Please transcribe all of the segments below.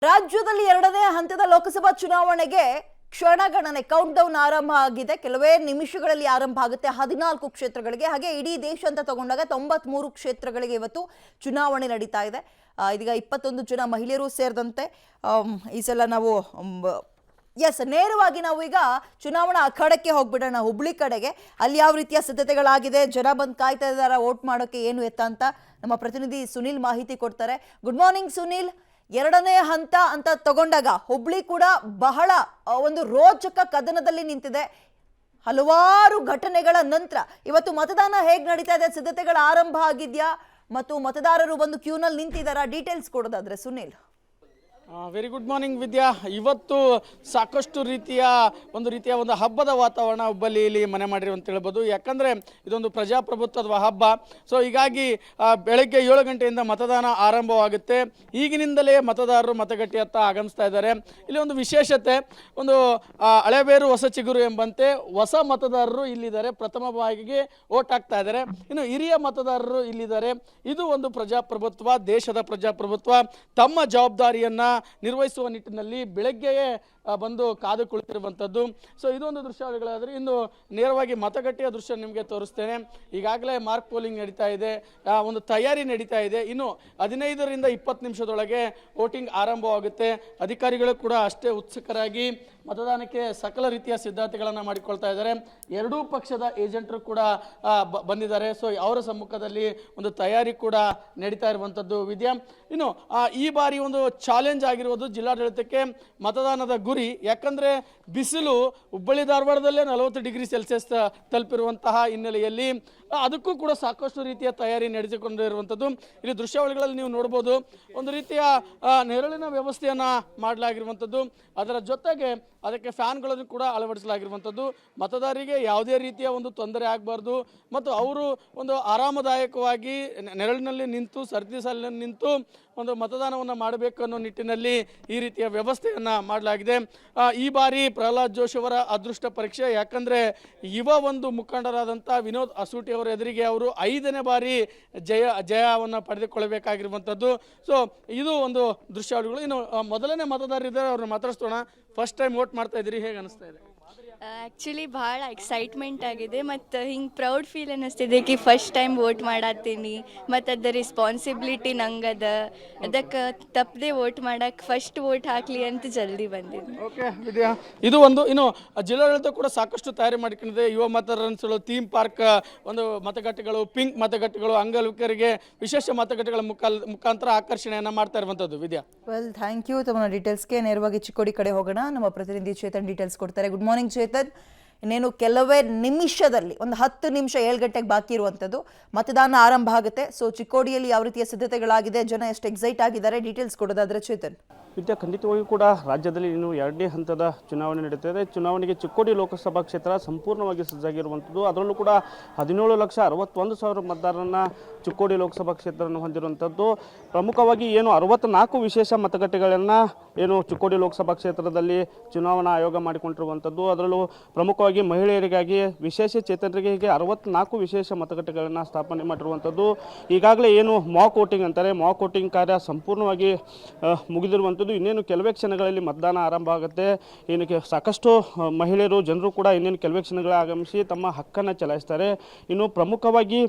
ರಾಜ್ಯದಲ್ಲಿ ಎರಡನೇ ಹಂತದ ಲೋಕಸಭಾ ಚುನಾವಣೆಗೆ ಕ್ಷಣಗಣನೆ ಕೌಂಟ್ ಡೌನ್ ಆರಂಭ ಆಗಿದೆ. ಕೆಲವೇ ನಿಮಿಷಗಳಲ್ಲಿ ಆರಂಭ ಆಗುತ್ತೆ 14 ಕ್ಷೇತ್ರಗಳಿಗೆ. ಹಾಗೆ ಇಡೀ ದೇಶ ಅಂತ ತಗೊಂಡಾಗ 93 ಕ್ಷೇತ್ರಗಳಿಗೆ ಇವತ್ತು ಚುನಾವಣೆ ನಡೀತಾ ಇದೆ. ಇದೀಗ 21 ಜನ ಮಹಿಳೆಯರು ಸೇರಿದಂತೆ ಈ ಸಲ ನಾವು ನೇರವಾಗಿ ನಾವು ಈಗ ಚುನಾವಣಾ ಅಖಾಡಕ್ಕೆ ಹೋಗ್ಬಿಡೋಣ, ಹುಬ್ಳಿ ಕಡೆಗೆ. ಅಲ್ಲಿ ಯಾವ ರೀತಿಯ ಸಿದ್ಧತೆಗಳಾಗಿದೆ, ಜನ ಬಂದು ಕಾಯ್ತಾ ಇದ್ದಾರೆ ವೋಟ್ ಮಾಡೋಕೆ ಏನು ಎತ್ತ ಅಂತ ನಮ್ಮ ಪ್ರತಿನಿಧಿ ಸುನಿಲ್ ಮಾಹಿತಿ ಕೊಡ್ತಾರೆ. Good morning Sunil. ಎರಡನೇ ಹಂತ ಅಂತ ತಗೊಂಡಾಗ ಹುಬ್ಳಿ ಕೂಡ ಬಹಳ ಒಂದು ರೋಚಕ ಕದನದಲ್ಲಿ ನಿಂತಿದೆ. ಹಲವಾರು ಘಟನೆಗಳ ನಂತರ ಇವತ್ತು ಮತದಾನ ಹೇಗೆ ನಡೀತಾ ಇದೆ, ಸಿದ್ಧತೆಗಳ ಆರಂಭ ಆಗಿದ್ಯಾ ಮತ್ತು ಮತದಾರರು ಬಂದು ಕ್ಯೂನಲ್ಲಿ ನಿಂತಿದ್ದಾರಾ, ಡೀಟೇಲ್ಸ್ ಕೊಡೋದಾದ್ರೆ Sunil. Very good morning Vidya. ಇವತ್ತು ಸಾಕಷ್ಟು ರೀತಿಯ ಒಂದು ಹಬ್ಬದ ವಾತಾವರಣ ಹುಬ್ಬಳ್ಳಿಯಲ್ಲಿ ಮನೆ ಮಾಡಿರು ಅಂತ ಹೇಳ್ಬೋದು. ಯಾಕಂದರೆ ಇದೊಂದು ಪ್ರಜಾಪ್ರಭುತ್ವದ ಹಬ್ಬ. ಸೊ ಹೀಗಾಗಿ ಬೆಳಗ್ಗೆ 7 ಗಂಟೆಯಿಂದ ಮತದಾನ ಆರಂಭವಾಗುತ್ತೆ. ಈಗಿನಿಂದಲೇ ಮತದಾರರು ಮತಗಟ್ಟೆಯತ್ತ ಆಗಮಿಸ್ತಾ ಇದ್ದಾರೆ. ಇಲ್ಲಿ ಒಂದು ವಿಶೇಷತೆ, ಒಂದು ಹಳೆಬೇರು ಹೊಸ ಚಿಗುರು ಎಂಬಂತೆ ಹೊಸ ಮತದಾರರು ಇಲ್ಲಿದ್ದಾರೆ, ಪ್ರಥಮ ಬಾರಿಗೆ ವೋಟ್ ಹಾಕ್ತಾ ಇದ್ದಾರೆ. ಇನ್ನು ಹಿರಿಯ ಮತದಾರರು ಇಲ್ಲಿದ್ದಾರೆ. ಇದು ಒಂದು ಪ್ರಜಾಪ್ರಭುತ್ವ, ದೇಶದ ಪ್ರಜಾಪ್ರಭುತ್ವ. ತಮ್ಮ ಜವಾಬ್ದಾರಿಯನ್ನು ನಿರ್ವಹಿಸುವ ನಿಟ್ಟಿನಲ್ಲಿ ಬೆಳಗ್ಗೆಯೇ ಬಂದು ಕಾದು ಕುಳಿತಿರುವಂಥದ್ದು. ಸೊ ಇದೊಂದು ದೃಶ್ಯಾವಳಿಗಳಾದರೆ ಇನ್ನು ನೇರವಾಗಿ ಮತಗಟ್ಟೆಯ ದೃಶ್ಯ ನಿಮಗೆ ತೋರಿಸ್ತೇನೆ. ಈಗಾಗಲೇ ಮಾರ್ಕ್ ಪೋಲಿಂಗ್ ನಡೀತಾ ಇದೆ, ಒಂದು ತಯಾರಿ ನಡೀತಾ ಇದೆ. ಇನ್ನು 15ರಿಂದ 20 ನಿಮಿಷದೊಳಗೆ ವೋಟಿಂಗ್ ಆರಂಭವಾಗುತ್ತೆ. ಅಧಿಕಾರಿಗಳು ಕೂಡ ಅಷ್ಟೇ ಉತ್ಸುಕರಾಗಿ ಮತದಾನಕ್ಕೆ ಸಕಲ ರೀತಿಯ ಸಿದ್ಧತೆಗಳನ್ನು ಮಾಡಿಕೊಳ್ತಾ ಇದ್ದಾರೆ. ಎರಡೂ ಪಕ್ಷದ ಏಜೆಂಟರು ಕೂಡ ಬಂದಿದ್ದಾರೆ. ಸೊ ಅವರ ಸಮ್ಮುಖದಲ್ಲಿ ಒಂದು ತಯಾರಿ ಕೂಡ ನಡೀತಾ ಇರುವಂಥದ್ದು ವಿದ್ಯಾ. ಇನ್ನು ಈ ಬಾರಿ ಒಂದು ಚಾಲೆಂಜ್ ಆಗಿರುವುದು ಜಿಲ್ಲಾಡಳಿತಕ್ಕೆ ಮತದಾನದ ಗುರಿ. ಯಾಕಂದರೆ ಬಿಸಿಲು ಹುಬ್ಬಳ್ಳಿ ಧಾರವಾಡದಲ್ಲೇ 40 ಡಿಗ್ರಿ ಸೆಲ್ಸಿಯಸ್ ತಲುಪಿರುವಂತಹ ಹಿನ್ನೆಲೆಯಲ್ಲಿ ಅದಕ್ಕೂ ಕೂಡ ಸಾಕಷ್ಟು ರೀತಿಯ ತಯಾರಿ ನಡೆಸಿಕೊಂಡಿರುವಂಥದ್ದು. ಇಲ್ಲಿ ದೃಶ್ಯಾವಳಿಗಳಲ್ಲಿ ನೀವು ನೋಡ್ಬೋದು, ಒಂದು ರೀತಿಯ ನೆರಳಿನ ವ್ಯವಸ್ಥೆಯನ್ನು ಮಾಡಲಾಗಿರುವಂಥದ್ದು. ಅದರ ಜೊತೆಗೆ ಅದಕ್ಕೆ ಫ್ಯಾನ್ಗಳನ್ನು ಕೂಡ ಅಳವಡಿಸಲಾಗಿರುವಂಥದ್ದು. ಮತದಾರರಿಗೆ ಯಾವುದೇ ರೀತಿಯ ಒಂದು ತೊಂದರೆ ಆಗಬಾರ್ದು ಮತ್ತು ಅವರು ಒಂದು ಆರಾಮದಾಯಕವಾಗಿ ನೆರಳಿನಲ್ಲಿ ನಿಂತು ಸರದಿ ಸಾಲಿನಲ್ಲಿ ನಿಂತು ಒಂದು ಮತದಾನವನ್ನು ಮಾಡಬೇಕು ಅನ್ನೋ ನಿಟ್ಟಿನಲ್ಲಿ ಈ ರೀತಿಯ ವ್ಯವಸ್ಥೆಯನ್ನು ಮಾಡಲಾಗಿದೆ. ಈ ಬಾರಿ ಪ್ರಹ್ಲಾದ್ ಜೋಶಿ ಅವರ ಅದೃಷ್ಟ ಪರೀಕ್ಷೆ. ಯಾಕಂದರೆ ಯುವ ಒಂದು ಮುಖಂಡರಾದಂಥ ವಿನೋದ್ ಅಸೂಟಿ ಅವರ ಎದುರಿಗೆ ಅವರು 5ನೇ ಬಾರಿ ಜಯವನ್ನು ಪಡೆದುಕೊಳ್ಳಬೇಕಾಗಿರುವಂಥದ್ದು. ಸೊ ಇದು ಒಂದು ದೃಶ್ಯಾವಳಿಗಳು. ಇನ್ನು ಮೊದಲನೇ ಮತದಾರರಿದ್ದಾರೆ, ಅವ್ರನ್ನ ಮಾತಾಡಿಸೋಣ. ಫಸ್ಟ್ ಟೈಮ್ ವೋಟ್ ಮಾಡ್ತಾ ಇದ್ದೀರಿ, ಹೇಗೆ ಅನಿಸ್ತಾ ಇದೆ? ಆ್ಯಕ್ಚುಲಿ ಭಾಳ ಎಕ್ಸೈಟ್ಮೆಂಟ್ ಆಗಿದೆ ಮತ್ತು ಹಿಂಗೆ ಪ್ರೌಡ್ ಫೀಲ್ ಅನ್ನಿಸ್ತಿದೆ ಕಿ ಫಸ್ಟ್ ಟೈಮ್ ವೋಟ್ ಮಾಡತ್ತೀನಿ ಮತ್ತು ಅದ ರೆಸ್ಪಾನ್ಸಿಬಿಲಿಟಿ ನಂಗದ, ಅದಕ್ಕೆ ತಪ್ಪದೆ ವೋಟ್ ಮಾಡಕ್ಕೆ ಫಸ್ಟ್ ವೋಟ್ ಹಾಕಲಿ ಅಂತ ಜಲ್ದಿ ಬಂದಿದ್ದೆ. ಓಕೆ ವಿದ್ಯಾ, ಇದು ಒಂದು. ಇನ್ನು ಜಿಲ್ಲಾಡಳಿತ ಕೂಡ ಸಾಕಷ್ಟು ತಯಾರಿ ಮಾಡಿಕೊಂಡಿದೆ. ಯುವ ಮತದಾರರು, ಥೀಮ್ ಪಾರ್ಕ್ ಒಂದು ಮತಗಟ್ಟೆಗಳು, ಪಿಂಕ್ ಮತಗಟ್ಟೆಗಳು, ಅಂಗವಿಕಲರಿಗೆ ವಿಶೇಷ ಮತಗಟ್ಟೆಗಳ ಮುಖಾಂತರ ಆಕರ್ಷಣೆಯನ್ನು ಮಾಡ್ತಾ ಇರುವಂಥದ್ದು ವಿದ್ಯಾ. Well, thank you. ತಮ್ಮ ಡೀಟೇಲ್ಸ್ಗೆ ನೇರವಾಗಿ ಚಿಕ್ಕೋಡಿ ಕಡೆ ಹೋಗೋಣ. ನಮ್ಮ ಪ್ರತಿನಿಧಿ ಚೇತನ್ ಡೀಟೇಲ್ಸ್ ಕೊಡ್ತಾರೆ. Good morning Chetan. ಇನ್ನೇನು ಕೆಲವೇ ನಿಮಿಷದಲ್ಲಿ, ಒಂದು 10 ನಿಮಿಷ 7 ಗಂಟೆಗೆ ಬಾಕಿ ಇರುವಂಥದ್ದು ಮತದಾನ ಆರಂಭ ಆಗುತ್ತೆ. ಸೊ ಚಿಕ್ಕೋಡಿಯಲ್ಲಿ ಯಾವ ರೀತಿಯ ಸಿದ್ಧತೆಗಳಾಗಿದೆ, ಜನ ಎಷ್ಟು ಎಕ್ಸೈಟ್ ಆಗಿದ್ದಾರೆ, ಡೀಟೇಲ್ಸ್ ಕೊಡೋದಾದ್ರೆ ಚೇತನ್. ವಿದ್ಯಾ, ಖಂಡಿತವಾಗಿಯೂ ಕೂಡ ರಾಜ್ಯದಲ್ಲಿ ಇನ್ನು 2ನೇ ಹಂತದ ಚುನಾವಣೆ ನಡೀತಿದೆ. ಚುನಾವಣೆಗೆ ಚಿಕ್ಕೋಡಿ ಲೋಕಸಭಾ ಕ್ಷೇತ್ರ ಸಂಪೂರ್ಣವಾಗಿ ಸಜ್ಜಾಗಿರುವಂಥದ್ದು. ಅದರಲ್ಲೂ ಕೂಡ 17,61,000 ಮತದಾರರನ್ನು ಚಿಕ್ಕೋಡಿ ಲೋಕಸಭಾ ಕ್ಷೇತ್ರವನ್ನು ಹೊಂದಿರುವಂಥದ್ದು. ಪ್ರಮುಖವಾಗಿ ಏನು 64 ವಿಶೇಷ ಮತಗಟ್ಟೆಗಳನ್ನು ಏನು ಚಿಕ್ಕೋಡಿ ಲೋಕಸಭಾ ಕ್ಷೇತ್ರದಲ್ಲಿ ಚುನಾವಣಾ ಆಯೋಗ ಮಾಡಿಕೊಂಡಿರುವಂಥದ್ದು. ಅದರಲ್ಲೂ ಪ್ರಮುಖವಾಗಿ ಮಹಿಳೆಯರಿಗಾಗಿ, ವಿಶೇಷ ಚೇತನರಿಗೆ ಹೀಗೆ 64 ವಿಶೇಷ ಮತಗಟ್ಟೆಗಳನ್ನು ಸ್ಥಾಪನೆ ಮಾಡಿರುವಂಥದ್ದು. ಈಗಾಗಲೇ ಏನು ಮಾಕ್ ವೋಟಿಂಗ್ ಅಂತಾರೆ, ಮಾಕ್ ವೋಟಿಂಗ್ ಕಾರ್ಯ ಸಂಪೂರ್ಣವಾಗಿ ಮುಗಿದಿರುವಂಥದ್ದು. ಇನ್ನೇನು ಕೆಲವೇ ಕ್ಷಣಗಳಲ್ಲಿ ಮತದಾನ ಆರಂಭ ಆಗುತ್ತೆ. ಏನಕ್ಕೆ ಸಾಕಷ್ಟು ಮಹಿಳೆಯರು, ಜನರು ಕೂಡ ಇನ್ನೇನು ಕೆಲವೇ ಕ್ಷಣಗಳ ಆಗಮಿಸಿ ತಮ್ಮ ಹಕ್ಕನ್ನು ಚಲಾಯಿಸ್ತಾರೆ. ಇನ್ನು ಪ್ರಮುಖವಾಗಿ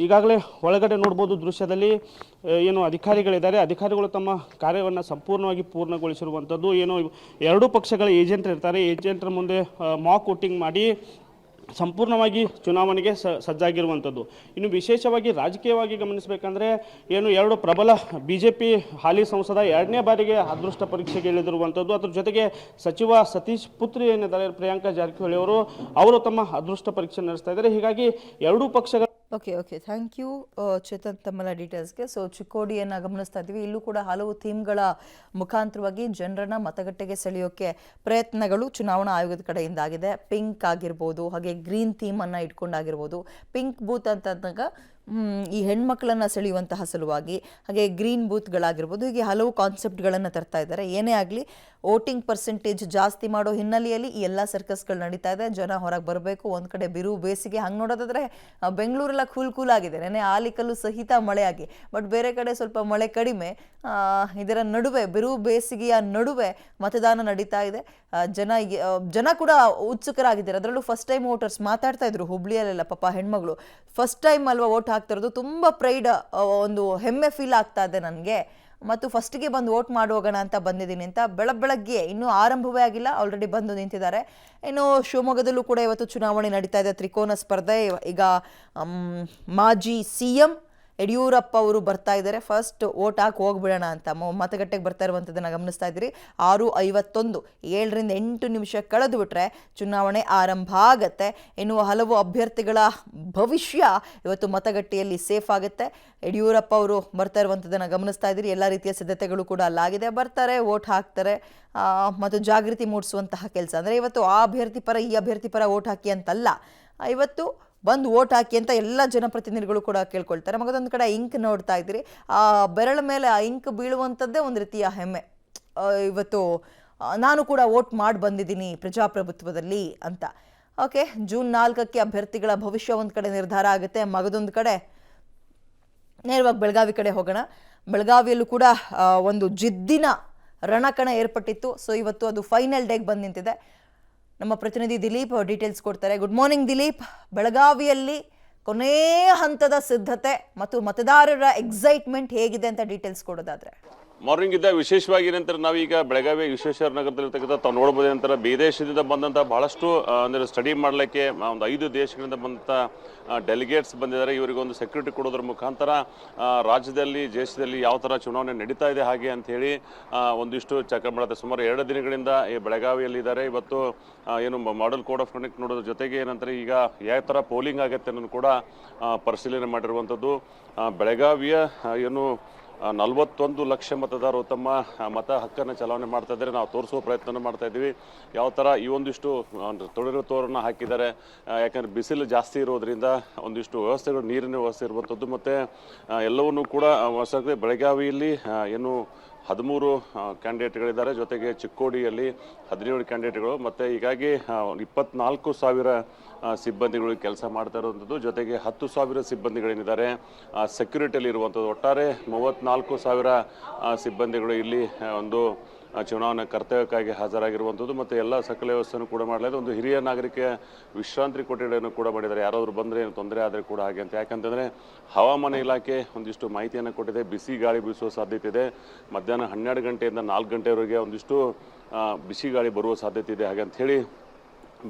ಈಗಾಗಲೇ ಒಳಗಡೆ ನೋಡ್ಬೋದು ದೃಶ್ಯದಲ್ಲಿ ಏನು ಅಧಿಕಾರಿಗಳಿದ್ದಾರೆ, ಅಧಿಕಾರಿಗಳು ತಮ್ಮ ಕಾರ್ಯವನ್ನು ಸಂಪೂರ್ಣವಾಗಿ ಪೂರ್ಣಗೊಳಿಸಿರುವಂಥದ್ದು. ಏನು ಎರಡೂ ಪಕ್ಷಗಳ ಏಜೆಂಟ್ ಇರ್ತಾರೆ, ಏಜೆಂಟರ ಮುಂದೆ ಮಾಕ್ ವೋಟಿಂಗ್ ಮಾಡಿ ಸಂಪೂರ್ಣವಾಗಿ ಚುನಾವಣೆಗೆ ಸಜ್ಜಾಗಿರುವಂಥದ್ದು. ಇನ್ನು ವಿಶೇಷವಾಗಿ ರಾಜಕೀಯವಾಗಿ ಗಮನಿಸಬೇಕಂದ್ರೆ ಏನು 2 ಪ್ರಬಲ BJP ಹಾಲಿ ಸಂಸದ 2ನೇ ಬಾರಿಗೆ ಅದೃಷ್ಟ ಪರೀಕ್ಷೆಗೆ ಇಳಿದಿರುವಂಥದ್ದು. ಅದ್ರ ಜೊತೆಗೆ ಸಚಿವ ಸತೀಶ್ ಪುತ್ರಿ ಏನಿದ್ದಾರೆ ಪ್ರಿಯಾಂಕಾ ಜಾರಕಿಹೊಳಿ ಅವರು ತಮ್ಮ ಅದೃಷ್ಟ ಪರೀಕ್ಷೆ ನಡೆಸ್ತಾ ಇದ್ದಾರೆ. ಹೀಗಾಗಿ ಎರಡೂ ಪಕ್ಷಗಳ ಓಕೆ ಥ್ಯಾಂಕ್ ಯು ಚೇತನ್ ತಮ್ಮೆಲ್ಲ ಡೀಟೇಲ್ಸ್ಗೆ. ಸೊ ಚಿಕ್ಕೋಡಿಯನ್ನು ಗಮನಿಸ್ತಾ ಇದ್ದೀವಿ. ಇಲ್ಲೂ ಕೂಡ ಹಲವು ಥೀಮ್ಗಳ ಮುಖಾಂತರವಾಗಿ ಜನರನ್ನ ಮತಗಟ್ಟೆಗೆ ಸೆಳೆಯೋಕೆ ಪ್ರಯತ್ನಗಳು ಚುನಾವಣಾ ಆಯೋಗದ ಕಡೆಯಿಂದ ಆಗಿದೆ. ಪಿಂಕ್ ಆಗಿರ್ಬೋದು, ಹಾಗೆ ಗ್ರೀನ್ ಥೀಮನ್ನು ಇಟ್ಕೊಂಡಾಗಿರ್ಬೋದು. ಪಿಂಕ್ ಬೂತ್ ಅಂತಂದಾಗ ಈ ಹೆಣ್ಮಕ್ಳನ್ನ ಸೆಳೆಯುವಂತಹ ಸಲುವಾಗಿ, ಹಾಗೆ ಗ್ರೀನ್ ಬೂತ್ಗಳಾಗಿರ್ಬೋದು, ಹೀಗೆ ಹಲವು ಕಾನ್ಸೆಪ್ಟ್ಗಳನ್ನು ತರ್ತಾ ಇದ್ದಾರೆ. ಏನೇ ಆಗಲಿ ವೋಟಿಂಗ್ ಪರ್ಸೆಂಟೇಜ್ ಜಾಸ್ತಿ ಮಾಡೋ ಹಿನ್ನೆಲೆಯಲ್ಲಿ ಈ ಎಲ್ಲ ಸರ್ಕಸ್ಗಳು ನಡೀತಾ ಇದೆ. ಜನ ಹೊರಗೆ ಬರಬೇಕು. ಒಂದು ಕಡೆ ಬಿರು ಬೇಸಿಗೆ, ಹಂಗೆ ನೋಡೋದಾದ್ರೆ ಬೆಂಗಳೂರೆಲ್ಲ ಕೂಲ್ ಆಗಿದೆ, ನೆನೆ ಆಲಿಕಲ್ಲು ಸಹಿತ ಮಳೆಯಾಗಿ. ಬಟ್ ಬೇರೆ ಕಡೆ ಸ್ವಲ್ಪ ಮಳೆ ಕಡಿಮೆ. ಇದರ ನಡುವೆ, ಬಿರು ಬೇಸಿಗೆಯ ನಡುವೆ ಮತದಾನ ನಡೀತಾ ಇದೆ. ಜನ ಕೂಡ ಉತ್ಸುಕರಾಗಿದ್ದಾರೆ. ಅದರಲ್ಲೂ ಫಸ್ಟ್ ಟೈಮ್ ವೋಟರ್ಸ್ ಮಾತಾಡ್ತಾ ಇದ್ರು ಹುಬ್ಳಿಯಲ್ಲೆಲ್ಲ. ಪಾಪ ಹೆಣ್ಮಗಳು ಫಸ್ಟ್ ಟೈಮ್ ಅಲ್ವಾ ವೋಟ್ ಹಾಕ್ತಿರೋದು, ತುಂಬ ಪ್ರೈಡ್, ಒಂದು ಹೆಮ್ಮೆ ಫೀಲ್ ಆಗ್ತಾ ಇದೆ ನನಗೆ, ಮತ್ತು ಫಸ್ಟಿಗೆ ಬಂದು ವೋಟ್ ಮಾಡೋಗೋಣ ಅಂತ ಬಂದಿದ್ದೀನಿ ಅಂತ ಬೆಳಗ್ಗೆ, ಇನ್ನೂ ಆರಂಭವೇ ಆಗಿಲ್ಲ, ಆಲ್ರೆಡಿ ಬಂದು ನಿಂತಿದ್ದಾರೆ. ಇನ್ನು ಶಿವಮೊಗ್ಗದಲ್ಲೂ ಕೂಡ ಇವತ್ತು ಚುನಾವಣೆ ನಡೀತಾ ಇದೆ, ತ್ರಿಕೋನ ಸ್ಪರ್ಧೆ. ಈಗ ಮಾಜಿ CM ಯಡಿಯೂರಪ್ಪ ಅವರು ಬರ್ತಾ ಇದ್ದಾರೆ. ಫಸ್ಟ್ ವೋಟ್ ಹಾಕಿ ಹೋಗ್ಬಿಡೋಣ ಅಂತ ಮತಗಟ್ಟೆಗೆ ಬರ್ತಾ ಇರುವಂಥದ್ದನ್ನು ಗಮನಿಸ್ತಾ ಇದ್ದೀರಿ. 6:51, 7ರಿಂದ 8 ನಿಮಿಷ ಕಳೆದು ಬಿಟ್ರೆ ಚುನಾವಣೆ ಆರಂಭ ಆಗತ್ತೆ. ಇನ್ನು ಹಲವು ಅಭ್ಯರ್ಥಿಗಳ ಭವಿಷ್ಯ ಇವತ್ತು ಮತಗಟ್ಟೆಯಲ್ಲಿ ಸೇಫ್ ಆಗುತ್ತೆ. ಯಡಿಯೂರಪ್ಪ ಅವರು ಬರ್ತಾ ಇರುವಂಥದ್ದನ್ನು ಗಮನಿಸ್ತಾ ಇದ್ದೀರಿ. ಎಲ್ಲ ರೀತಿಯ ಸಿದ್ಧತೆಗಳು ಕೂಡ ಅಲ್ಲಾಗಿದೆ. ಬರ್ತಾರೆ, ವೋಟ್ ಹಾಕ್ತಾರೆ, ಮತ್ತು ಜಾಗೃತಿ ಮೂಡಿಸುವಂತಹ ಕೆಲಸ. ಅಂದರೆ ಇವತ್ತು ಆ ಅಭ್ಯರ್ಥಿ ಪರ ಈ ಅಭ್ಯರ್ಥಿ ಪರ ವೋಟ್ ಹಾಕಿ ಅಂತಲ್ಲ, ಇವತ್ತು ಬಂದು ವೋಟ್ ಹಾಕಿ ಅಂತ ಎಲ್ಲ ಜನಪ್ರತಿನಿಧಿಗಳು ಕೂಡ ಕೇಳ್ಕೊಳ್ತಾರೆ. ಮಗದೊಂದು ಕಡೆ ಇಂಕ್ ನೋಡ್ತಾ ಇದ್ದೀರಿ, ಆ ಬೆರಳ ಮೇಲೆ ಆ ಇಂಕ್ ಬೀಳುವಂಥದ್ದೇ ಒಂದು ರೀತಿಯ ಹೆಮ್ಮೆ. ಇವತ್ತು ನಾನು ಕೂಡ ವೋಟ್ ಮಾಡಿ ಬಂದಿದ್ದೀನಿ ಪ್ರಜಾಪ್ರಭುತ್ವದಲ್ಲಿ ಅಂತ. ಓಕೆ, ಜೂನ್ 4ಕ್ಕೆ ಅಭ್ಯರ್ಥಿಗಳ ಭವಿಷ್ಯ ಒಂದು ಕಡೆ ನಿರ್ಧಾರ ಆಗುತ್ತೆ. ಮಗದೊಂದು ಕಡೆ ನೇರವಾಗಿ ಬೆಳಗಾವಿ ಕಡೆ ಹೋಗೋಣ. ಬೆಳಗಾವಿಯಲ್ಲೂ ಕೂಡ ಒಂದು ಜಿದ್ದಿನ ರಣಕಣ ಏರ್ಪಟ್ಟಿತ್ತು. ಸೊ ಇವತ್ತು ಅದು ಫೈನಲ್ ಡೇಗೆ ಬಂದು ನಿಂತಿದೆ. ನಮ್ಮ ಪ್ರತಿನಿಧಿ ದಿಲೀಪ್ ಡೀಟೇಲ್ಸ್ ಕೊಡ್ತಾರೆ. Good morning Dilip. ಬೆಳಗಾವಿಯಲ್ಲಿ ಕೊನೇ ಹಂತದ ಸಿದ್ಧತೆ ಮತ್ತು ಮತದಾರರ ಎಕ್ಸೈಟ್ಮೆಂಟ್ ಹೇಗಿದೆ ಅಂತ ಡೀಟೇಲ್ಸ್ ಕೊಡೋದಾದ್ರೆ. ಮಾರ್ನಿಂಗ್ ಇದ್ದ ವಿಶೇಷವಾಗಿ ಏನಂತಾರೆ, ನಾವೀಗ ಬೆಳಗಾವಿ ವಿಶ್ವೇಶ್ವರ ನಗರದಲ್ಲಿರ್ತಕ್ಕಂಥ ತಾವು ನೋಡ್ಬೋದು. ನಂತರ ವಿದೇಶದಿಂದ ಬಂದಂಥ ಬಹಳಷ್ಟು ಅಂದರೆ ಸ್ಟಡಿ ಮಾಡಲಿಕ್ಕೆ ಒಂದು 5 ದೇಶಗಳಿಂದ ಬಂದಂಥ ಡೆಲಿಗೇಟ್ಸ್ ಬಂದಿದ್ದಾರೆ. ಇವರಿಗೆ ಒಂದು ಸೆಕ್ಯೂರಿಟಿ ಕೊಡೋದ್ರ ಮುಖಾಂತರ ರಾಜ್ಯದಲ್ಲಿ, ದೇಶದಲ್ಲಿ ಯಾವ ಥರ ಚುನಾವಣೆ ನಡೀತಾ ಇದೆ ಹಾಗೆ ಅಂಥೇಳಿ ಒಂದಿಷ್ಟು ಚೆಕ್ ಮಾಡುತ್ತೆ. ಸುಮಾರು 2 ದಿನಗಳಿಂದ ಈ ಬೆಳಗಾವಿಯಲ್ಲಿದ್ದಾರೆ. ಇವತ್ತು ಏನು ಮಾಡೆಲ್ ಕೋಡ್ ಆಫ್ ಕಂಡಕ್ಟ್ ನೋಡೋದ್ರ ಜೊತೆಗೆ ಏನಂತಾರೆ, ಈಗ ಯಾವ ಥರ ಪೋಲಿಂಗ್ ಆಗುತ್ತೆ ಅನ್ನೋದು ಕೂಡ ಪರಿಶೀಲನೆ ಮಾಡಿರುವಂಥದ್ದು. ಬೆಳಗಾವಿಯ ಏನು 41 ಲಕ್ಷ ಮತದಾರರು ತಮ್ಮ ಮತ ಹಕ್ಕನ್ನು ಚಲಾವಣೆ ಮಾಡ್ತಾ ಇದ್ದಾರೆ. ನಾವು ತೋರಿಸುವ ಪ್ರಯತ್ನ ಮಾಡ್ತಾ ಇದ್ದೀವಿ ಯಾವ ಥರ ಈ ಒಂದಿಷ್ಟು ತೊಡರು ತೋರನ್ನು ಹಾಕಿದ್ದಾರೆ. ಯಾಕಂದರೆ ಬಿಸಿಲು ಜಾಸ್ತಿ ಇರೋದ್ರಿಂದ ಒಂದಿಷ್ಟು ವ್ಯವಸ್ಥೆಗಳು, ನೀರಿನ ವ್ಯವಸ್ಥೆ ಇರುವಂಥದ್ದು, ಮತ್ತು ಎಲ್ಲವನ್ನೂ ಕೂಡ ಬೆಳಗಾವಿಯಲ್ಲಿ ಏನು 13 ಕ್ಯಾಂಡಿಡೇಟ್ಗಳಿದ್ದಾರೆ. ಜೊತೆಗೆ ಚಿಕ್ಕೋಡಿಯಲ್ಲಿ 17 ಕ್ಯಾಂಡಿಡೇಟ್ಗಳು, ಮತ್ತು ಹೀಗಾಗಿ 24,000 ಸಿಬ್ಬಂದಿಗಳು ಕೆಲಸ ಮಾಡ್ತಾ ಇರುವಂಥದ್ದು. ಜೊತೆಗೆ 10,000 ಸಿಬ್ಬಂದಿಗಳೇನಿದ್ದಾರೆ ಸೆಕ್ಯೂರಿಟಿಯಲ್ಲಿ ಇರುವಂಥದ್ದು. ಒಟ್ಟಾರೆ 34,000 ಸಿಬ್ಬಂದಿಗಳು ಇಲ್ಲಿ ಒಂದು ಚುನಾವಣಾ ಕರ್ತವ್ಯಕ್ಕಾಗಿ ಹಾಜರಾಗಿರುವಂಥದ್ದು. ಮತ್ತು ಎಲ್ಲ ಸಕಲ ವ್ಯವಸ್ಥೆಯನ್ನು ಕೂಡ ಮಾಡಲಾಗಿದೆ. ಒಂದು ಹಿರಿಯ ನಾಗರಿಕ ವಿಶ್ರಾಂತಿ ಕೊಠಡಿಯನ್ನು ಕೂಡ ಮಾಡಿದ್ದಾರೆ, ಯಾರಾದರೂ ಬಂದರೆ ಏನು ತೊಂದರೆ ಆದರೆ ಕೂಡ ಹಾಗೆ ಅಂತ. ಯಾಕಂತಂದರೆ ಹವಾಮಾನ ಇಲಾಖೆ ಒಂದಿಷ್ಟು ಮಾಹಿತಿಯನ್ನು ಕೊಟ್ಟಿದೆ. ಬಿಸಿ ಗಾಳಿ ಬೀಸುವ ಸಾಧ್ಯತೆ ಇದೆ. ಮಧ್ಯಾಹ್ನ 12 ಗಂಟೆಯಿಂದ 4 ಗಂಟೆವರೆಗೆ ಒಂದಿಷ್ಟು ಬಿಸಿ ಗಾಳಿ ಬರುವ ಸಾಧ್ಯತೆ ಇದೆ ಹಾಗೆ ಅಂಥೇಳಿ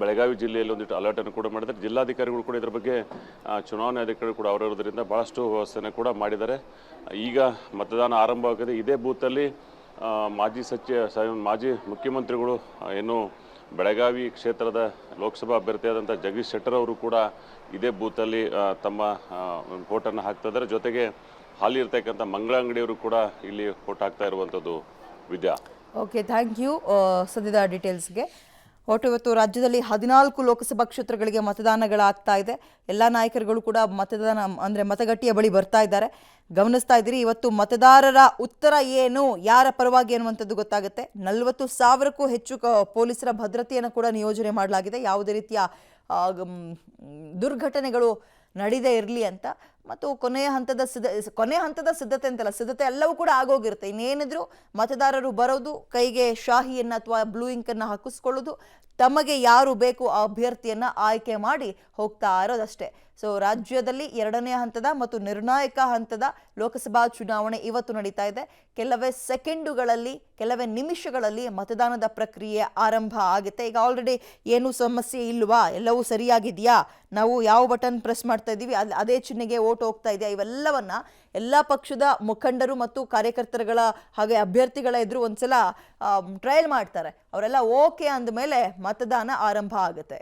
ಬೆಳಗಾವಿ ಜಿಲ್ಲೆಯಲ್ಲಿ ಒಂದಿಷ್ಟು ಅಲರ್ಟನ್ನು ಕೂಡ ಮಾಡಿದ್ದಾರೆ. ಜಿಲ್ಲಾಧಿಕಾರಿಗಳು ಕೂಡ ಇದರ ಬಗ್ಗೆ, ಚುನಾವಣಾ ಅಧಿಕಾರಿಗಳು ಕೂಡ ಅವರಿರೋದ್ರಿಂದ ಭಾಳಷ್ಟು ವ್ಯವಸ್ಥೆಯನ್ನು ಕೂಡ ಮಾಡಿದ್ದಾರೆ. ಈಗ ಮತದಾನ ಆರಂಭವಾಗಿದೆ. ಇದೇ ಬೂತಲ್ಲಿ ಮಾಜಿ ಮುಖ್ಯಮಂತ್ರಿಗಳು ಏನು ಬೆಳಗಾವಿ ಕ್ಷೇತ್ರದ ಲೋಕಸಭಾ ಅಭ್ಯರ್ಥಿಯಾದಂಥ ಜಗದೀಶ್ ಶೆಟ್ಟರ್ ಅವರು ಕೂಡ ಇದೇ ಬೂತಲ್ಲಿ ತಮ್ಮ ವೋಟನ್ನು ಹಾಕ್ತಾ ಇದ್ದಾರೆ. ಜೊತೆಗೆ ಹಾಲಿ ಇರ್ತಕ್ಕಂಥ ಮಂಗಳ ಅಂಗಡಿಯವರು ಕೂಡ ಇಲ್ಲಿ ವೋಟ್ ಹಾಕ್ತಾ ಇರುವಂಥದ್ದು. ವಿದ್ಯಾ. ಓಕೆ, ಥ್ಯಾಂಕ್ ಯು ಸದ್ಯದ ಡೀಟೇಲ್ಸ್ಗೆ. ಒಟ್ಟು ಇವತ್ತು ರಾಜ್ಯದಲ್ಲಿ 14 ಲೋಕಸಭಾ ಕ್ಷೇತ್ರಗಳಿಗೆ ಮತದಾನಗಳಾಗ್ತಾ ಇದೆ. ಎಲ್ಲ ನಾಯಕರುಗಳು ಕೂಡ ಮತಗಟ್ಟೆಯ ಬಳಿ ಬರ್ತಾ ಇದ್ದಾರೆ. ಗಮನಿಸ್ತಾ ಇದ್ದೀರಿ, ಇವತ್ತು ಮತದಾರರ ಉತ್ತರ ಏನು, ಯಾರ ಪರವಾಗಿ ಅನ್ನುವಂಥದ್ದು ಗೊತ್ತಾಗುತ್ತೆ. 40,000ಕ್ಕೂ ಹೆಚ್ಚು ಪೊಲೀಸರ ಭದ್ರತೆಯನ್ನು ಕೂಡ ನಿಯೋಜನೆ ಮಾಡಲಾಗಿದೆ, ಯಾವುದೇ ರೀತಿಯ ದುರ್ಘಟನೆಗಳು ನಡೀದೇ ಇರಲಿ ಅಂತ. ಮತ್ತು ಕೊನೆಯ ಹಂತದ ಸಿದ್ಧತೆ ಅಂತಲ್ಲ, ಸಿದ್ಧತೆ ಎಲ್ಲವೂ ಕೂಡ ಆಗೋಗಿರುತ್ತೆ. ಇನ್ನೇನಿದ್ರು ಮತದಾರರು ಬರೋದು, ಕೈಗೆ ಶಾಹಿಯನ್ನು ಅಥವಾ ಬ್ಲೂ ಇಂಕನ್ನು ಹಾಕಿಸ್ಕೊಳ್ಳೋದು, ತಮಗೆ ಯಾರು ಬೇಕು ಆ ಅಭ್ಯರ್ಥಿಯನ್ನು ಆಯ್ಕೆ ಮಾಡಿ ಹೋಗ್ತಾ ಇರೋದಷ್ಟೇ. ಸೊ ರಾಜ್ಯದಲ್ಲಿ 2ನೇ ಹಂತದ ಮತ್ತು ನಿರ್ಣಾಯಕ ಹಂತದ ಲೋಕಸಭಾ ಚುನಾವಣೆ ಇವತ್ತು ನಡೀತಾ ಇದೆ. ಕೆಲವೇ ಸೆಕೆಂಡುಗಳಲ್ಲಿ, ಕೆಲವೇ ನಿಮಿಷಗಳಲ್ಲಿ ಮತದಾನದ ಪ್ರಕ್ರಿಯೆ ಆರಂಭ ಆಗುತ್ತೆ. ಈಗ ಆಲ್ರೆಡಿ ಏನೂ ಸಮಸ್ಯೆ ಇಲ್ವಾ, ಎಲ್ಲವೂ ಸರಿಯಾಗಿದೆಯಾ, ನಾವು ಯಾವ ಬಟನ್ ಪ್ರೆಸ್ ಮಾಡ್ತಾ ಇದ್ದೀವಿ ಅದೇ ಚಿಹ್ನೆಗೆ ವೋಟ್ ಹೋಗ್ತಾ ಇದೆಯಾ, ಇವೆಲ್ಲವನ್ನ ಎಲ್ಲ ಪಕ್ಷದ ಮುಖಂಡರು ಮತ್ತು ಕಾರ್ಯಕರ್ತರುಗಳ ಹಾಗೆ ಅಭ್ಯರ್ಥಿಗಳ ಎದುರು ಒಂದ್ಸಲ ಟ್ರಯಲ್ ಮಾಡ್ತಾರೆ. ಅವರೆಲ್ಲ ಓಕೆ ಅಂದಮೇಲೆ ಮತದಾನ ಆರಂಭ ಆಗುತ್ತೆ.